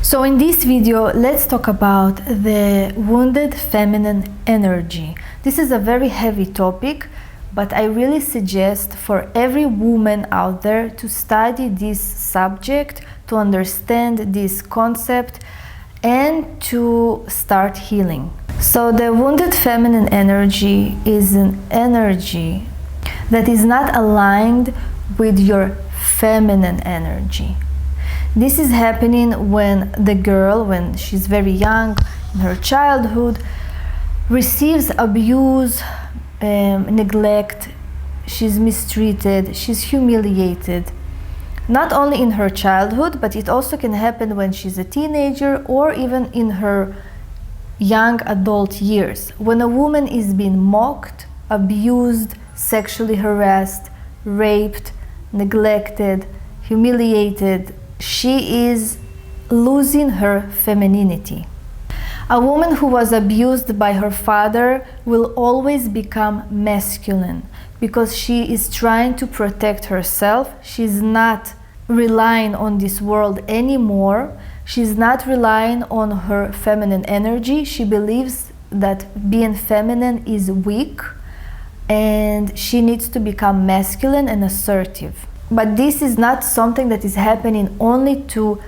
So in this video, let's talk about the wounded feminine energy. This is a very heavy topic, but I really suggest for every woman out there to study this subject, to understand this concept, and to start healing. So the wounded feminine energy is an energy that is not aligned with your feminine energy. This is happening when the girl, when she's very young, in her childhood, receives abuse, neglect, she's mistreated, she's humiliated. Not only in her childhood, but it also can happen when she's a teenager or even in her young adult years. When a woman is being mocked, abused, sexually harassed, raped, neglected, humiliated, she is losing her femininity. A woman who was abused by her father will always become masculine because she is trying to protect herself. She's not relying on this world anymore. She's not relying on her feminine energy. She believes that being feminine is weak and she needs to become masculine and assertive. But this is not something that is happening only to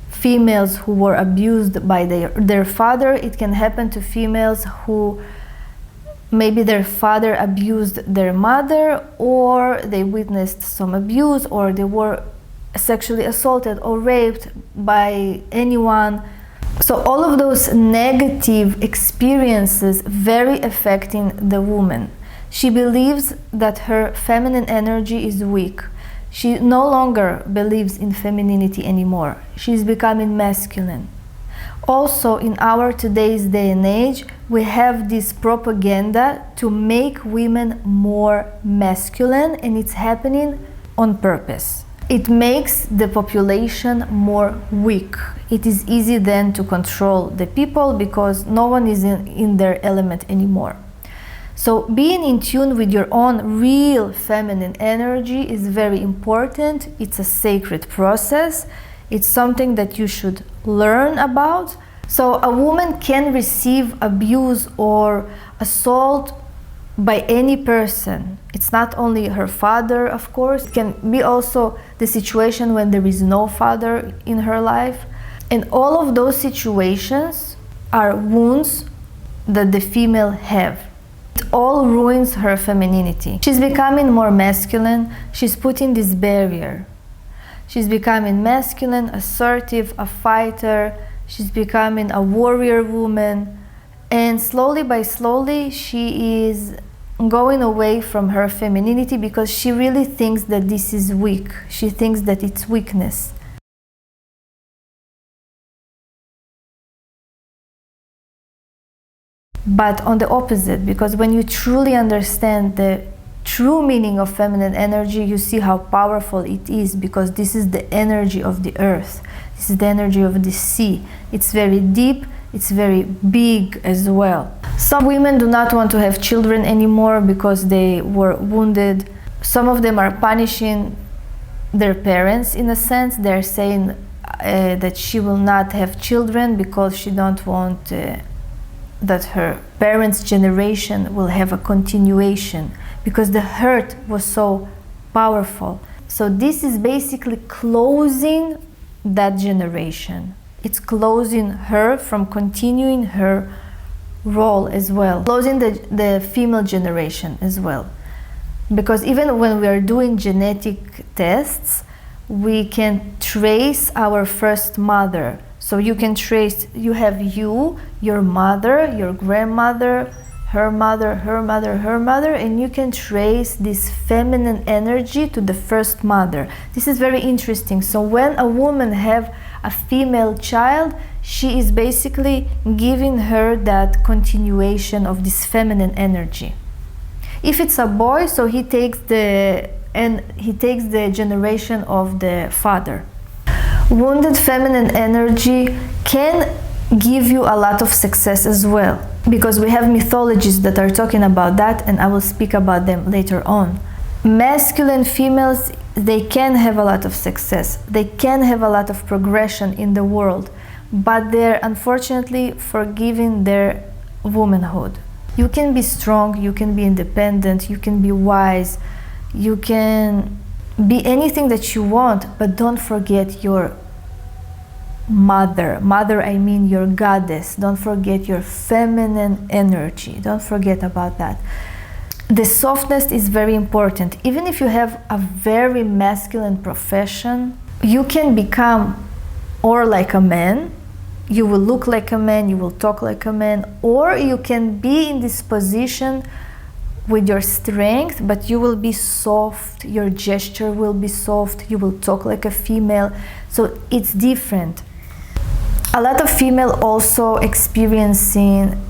females who were abused by their father. It can happen to females who maybe their father abused their mother, or they witnessed some abuse, or they were sexually assaulted or raped by anyone. So all of those negative experiences very affecting the woman. She believes that her feminine energy is weak. She no longer believes in femininity anymore. She's becoming masculine. Also, in our today's day and age, we have this propaganda to make women more masculine, and it's happening on purpose. It makes the population more weak. It is easy then to control the people because no one is in their element anymore. So being in tune with your own real feminine energy is very important. It's a sacred process. It's something that you should learn about. So a woman can receive abuse or assault by any person. It's not only her father, of course. It can be also the situation when there is no father in her life. And all of those situations are wounds that the female have. It all ruins her femininity. She's becoming more masculine. She's putting this barrier. She's becoming masculine, assertive, a fighter. She's becoming a warrior woman. And slowly by slowly, she is going away from her femininity because she really thinks that this is weak. She thinks that it's weakness. But on the opposite, because when you truly understand the true meaning of feminine energy, you see how powerful it is, because this is the energy of the earth. This is the energy of the sea. It's very deep, it's very big as well. Some women do not want to have children anymore because they were wounded. Some of them are punishing their parents in a sense. They're saying that she will not have children because she don't want that her parents' generation will have a continuation, because the hurt was so powerful. So this is basically closing that generation. It's closing her from continuing her role as well, closing the female generation as well. Because even when we are doing genetic tests, we can trace our first mother. So you can trace, you have you, your mother, your grandmother, her mother, her mother, her mother, and you can trace this feminine energy to the first mother. This is very interesting. So when a woman have a female child, she is basically giving her that continuation of this feminine energy. If it's a boy, so he takes the generation of the father. Wounded feminine energy can give you a lot of success as well, because we have mythologies that are talking about that, and I will speak about them later on. Masculine females they can have a lot of success, they can have a lot of progression in the world, but they're unfortunately forgiving their womanhood. You can be strong, you can be independent, you can be wise, you can be anything that you want, but don't forget your mother. Mother, I mean your goddess. Don't forget your feminine energy. Don't forget about that. The softness is very important. Even if you have a very masculine profession, you can become or like a man, you will look like a man, you will talk like a man, or you can be in this position with your strength, but you will be soft, your gesture will be soft, you will talk like a female. So it's different. A lot of female also experiencing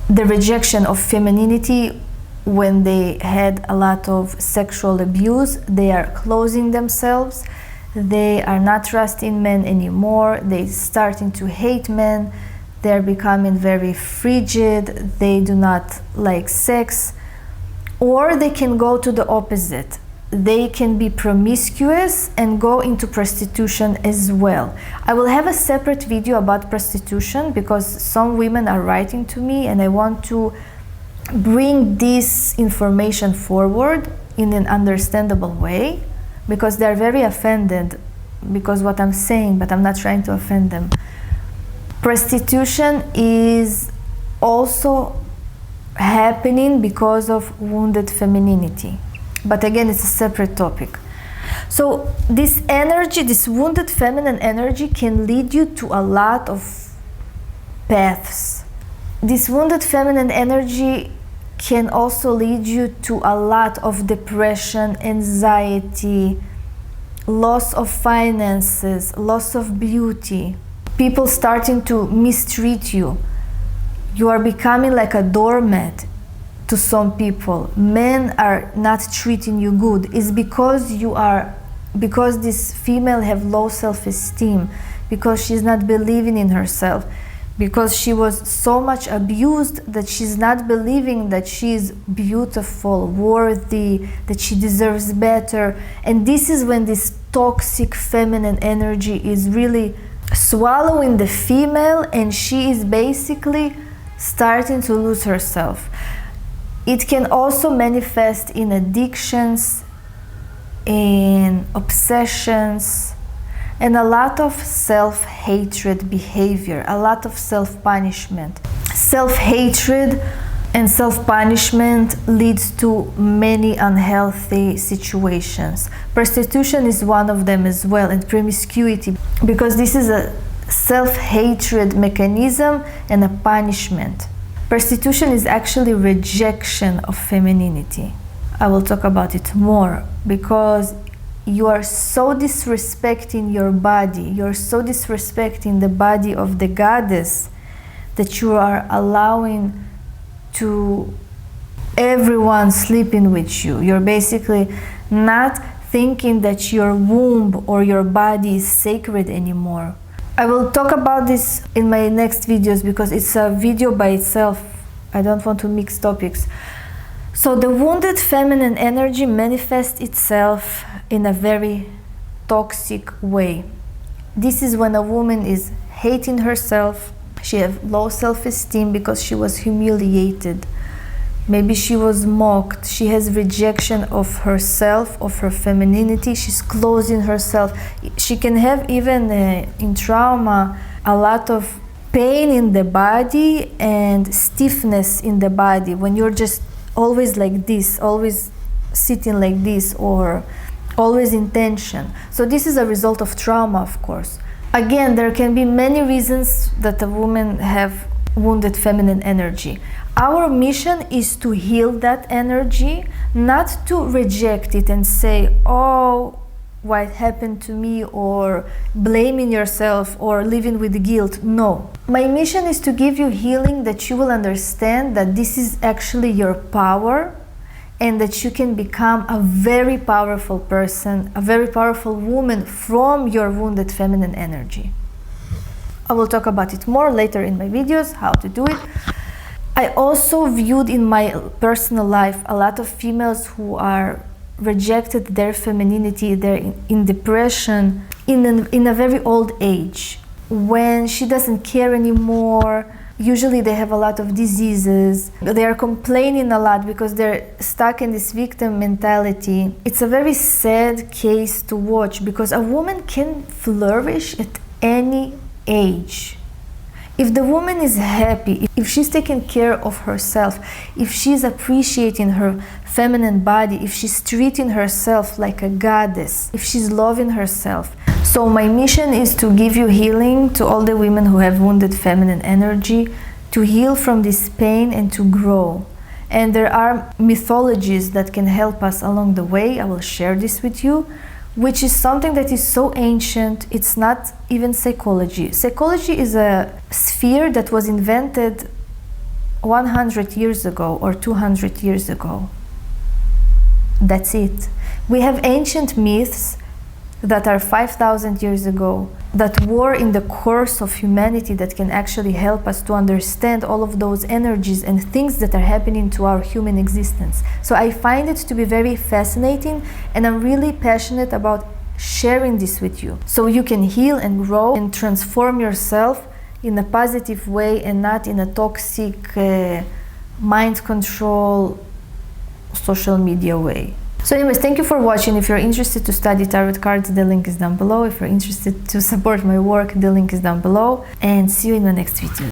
the rejection of femininity when they had a lot of sexual abuse. They are closing themselves, they are not trusting men anymore, they starting to hate men, they're becoming very frigid, they do not like sex. Or they can go to the opposite. They can be promiscuous and go into prostitution as well. I will have a separate video about prostitution because some women are writing to me and I want to bring this information forward in an understandable way because they're very offended because what I'm saying, but I'm not trying to offend them. Prostitution is also happening because of wounded femininity, but again it's a separate topic. So this energy, this wounded feminine energy, can lead you to a lot of paths. This wounded feminine energy can also lead you to a lot of depression, anxiety, loss of finances, loss of beauty, people starting to mistreat you. You are becoming like a doormat to some people. Men are not treating you good. It's because because this female have low self-esteem, because she's not believing in herself, because she was so much abused that she's not believing that she's beautiful, worthy, that she deserves better. And this is when this toxic feminine energy is really swallowing the female, and she is basically starting to lose herself. It can also manifest in addictions, in obsessions, and a lot of self-hatred behavior, a lot of self-punishment. Self-hatred and self-punishment leads to many unhealthy situations. Prostitution is one of them as well, and promiscuity, because this is a self-hatred mechanism and a punishment. Prostitution is actually rejection of femininity. I will talk about it more because you are so disrespecting your body, you're so disrespecting the body of the goddess that you are allowing to everyone sleeping with you. You're basically not thinking that your womb or your body is sacred anymore. I will talk about this in my next videos because it's a video by itself. I don't want to mix topics. So the wounded feminine energy manifests itself in a very toxic way. This is when a woman is hating herself. She has low self-esteem because she was humiliated. Maybe she was mocked. She has rejection of herself, of her femininity. She's closing herself. She can have even in trauma a lot of pain in the body and stiffness in the body when you're just always like this, always sitting like this, or always in tension. So this is a result of trauma, of course. Again, there can be many reasons that a woman have wounded feminine energy. Our mission is to heal that energy, not to reject it and say, oh, what happened to me, or blaming yourself or living with guilt. No. My mission is to give you healing, that you will understand that this is actually your power and that you can become a very powerful person, a very powerful woman from your wounded feminine energy. I will talk about it more later in my videos, how to do it. I also viewed in my personal life a lot of females who are rejected their femininity, they're in depression in a very old age. When she doesn't care anymore, usually they have a lot of diseases. They are complaining a lot because they're stuck in this victim mentality. It's a very sad case to watch because a woman can flourish at any age. If the woman is happy, if she's taking care of herself, if she's appreciating her feminine body, if she's treating herself like a goddess, if she's loving herself. So my mission is to give you healing to all the women who have wounded feminine energy, to heal from this pain and to grow. And there are mythologies that can help us along the way. I will share this with you, which is something that is so ancient, it's not even psychology. Psychology is a sphere that was invented 100 years ago or 200 years ago. That's it. We have ancient myths that are 5,000 years ago, that were in the course of humanity, that can actually help us to understand all of those energies and things that are happening to our human existence. So I find it to be very fascinating, and I'm really passionate about sharing this with you, so you can heal and grow and transform yourself in a positive way and not in a toxic, mind control, social media way. So anyways, thank you for watching. If you're interested to study tarot cards, the link is down below. If you're interested to support my work, the link is down below. And see you in my next video.